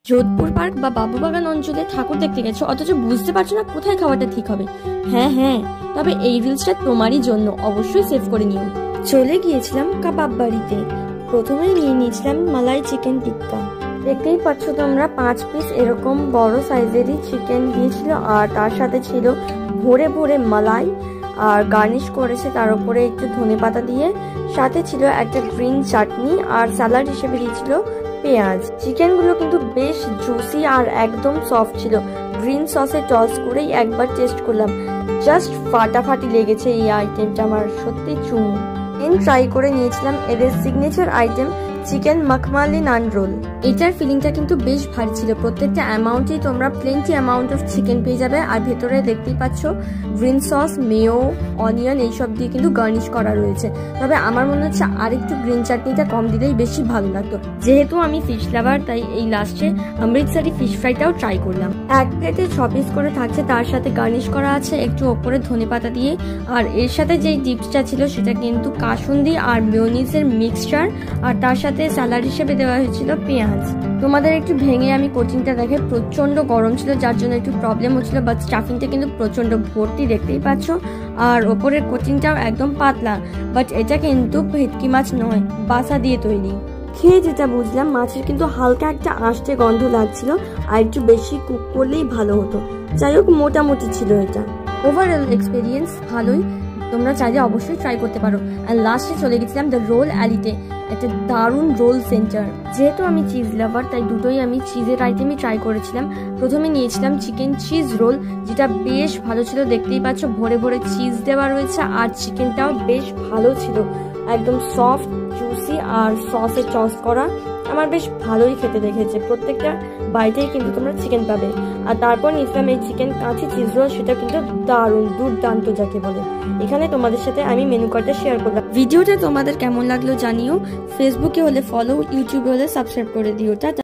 Jodhpur park বা বাবুবাগান অঞ্চলে ঠাকুর দেখতে গেছো অথচ বুঝতে পারছো না কোথায় খাওয়াটা ঠিক হবে। হ্যাঁ, তবে এই রিলসটা তোমারই জন্য, অবশ্যই সেভ করে নিও। চলে গিয়েছিলাম কাবাব বাড়িতে। প্রথমে নিয়ে নিয়েছিলাম মালাই চিকেন টিক্কা। দেখতেই পাচ্ছ তোমরা 5 পিস এরকম বড় সাইজেরই চিকেন দিয়েছিল, আর তার সাথে ছিল ভরে ভরে মালাই, আর গার্নিশ করেছে তার উপরে একটু ধনেপাতা দিয়ে। সাথে ছিল একটা গ্রিন চাটনি, আর স্যালাড হিসেবে দিয়েছিল পেঁয়াজ। চিকেনগুলো কিন্তু বেশ জুসি আর একদম সফট ছিল। গ্রিন সসে টস করেই একবার টেস্ট করলাম, জাস্ট ফাটাফাটি লেগেছে এই আইটেমটা আমার, সত্যি চুমু। ট্রাই করে নিয়েছিলাম এদের সিগনেচার আইটেম চিকেন মখমালি নান রোল। এটার ফিলিংটা কিন্তু বেশ ভারী ছিল। প্রত্যেকটা অ্যামাউন্টেই তোমরা প্লেন্টি অ্যামাউন্ট অফ চিকেন পেয়ে যাবে, আর ভেতরে দেখতেই পাচ্ছ গ্রিন সস, মেয়ো, অনিয়ন এইসব দিয়ে কিন্তু গার্নিশ করা রয়েছে। তবে আমার মনে হচ্ছে আরেকটু গ্রিন চাটনিটা কম দিলেই বেশি ভালো লাগতো। যেহেতু আমি ফিশ লাভার, তাই এই লাস্টে অমৃতসরি ফিশ ফ্রাইটাও ট্রাই করলাম। এক প্লেটে 6 পিস করে থাকছে, তার সাথে গার্নিশ করা আছে একটু ওপরে ধনেপাতা দিয়ে, আর এর সাথে যেই ডিপসটা ছিল সেটা কিন্তু কাসুন্দি আর মেয়োনিজের মিক্সচার, আর তার সাথে স্যালাড হিসেবে দেওয়া হয়েছিল পেঁয়াজ। তোমাদের একটু ভেঙে আমি কোচিংটা দেখে, প্রচন্ড গরম ছিল যার জন্য একটু প্রবলেম হচ্ছিল, বাট স্টাফিংটা কিন্তু প্রচন্ড ভর্তি, দেখতেই পাচ্ছ। আর ওপরের কোচিংটাও একদম পাতলা, বাট এটা কিন্তু ভেটকি মাছ নয়, বাসা দিয়ে তৈরি। খেয়ে যেটা বুঝলাম, মাছের কিন্তু হালকা একটা আষ্টে গন্ধ লাগছিল, আর একটু বেশি কুক করলেই ভালো হতো। যাই হোক, মোটামুটি ছিল এটা। ওভারঅল এক্সপিরিয়েন্স ভালোই, তোমরা চাইলে অবশ্যই ট্রাই করতে পারো। আর লাস্টে চলে গেছিলাম দ্য রোল অ্যালিতে, একটা দারুণ রোল সেন্টার। যেহেতু আমি চিজ লাভার, তাই দুটোই আমি চিজের আইটেমই ট্রাই করেছিলাম। প্রথমে নিয়েছিলাম চিকেন চিজ রোল, যেটা বেশ ভালো ছিল। দেখতেই পাচ্ছ ভরে ভরে চিজ দেওয়া রয়েছে, আর চিকেনটাও বেশ ভালো ছিল, একদম সফট জুসি আর সসে টস করা। আমার বেশ ভালোই খেতে দেখেছে। প্রত্যেকটা বাইটেই কিন্তু তোমরা চিকেন পাবে। আর তারপর নিয়েছিলাম এই চিকেন কাঁচি চিজ রোল, সেটা কিন্তু দারুণ দুর্দান্ত যাকে বলে। এখানে তোমাদের সাথে আমি মেনু কার্ডটা শেয়ার করলাম। ভিডিওটা তোমাদের কেমন লাগলো জানিও। ফেসবুকে হলে ফলো, ইউটিউবে হলে সাবস্ক্রাইব করে দিও। টাটা।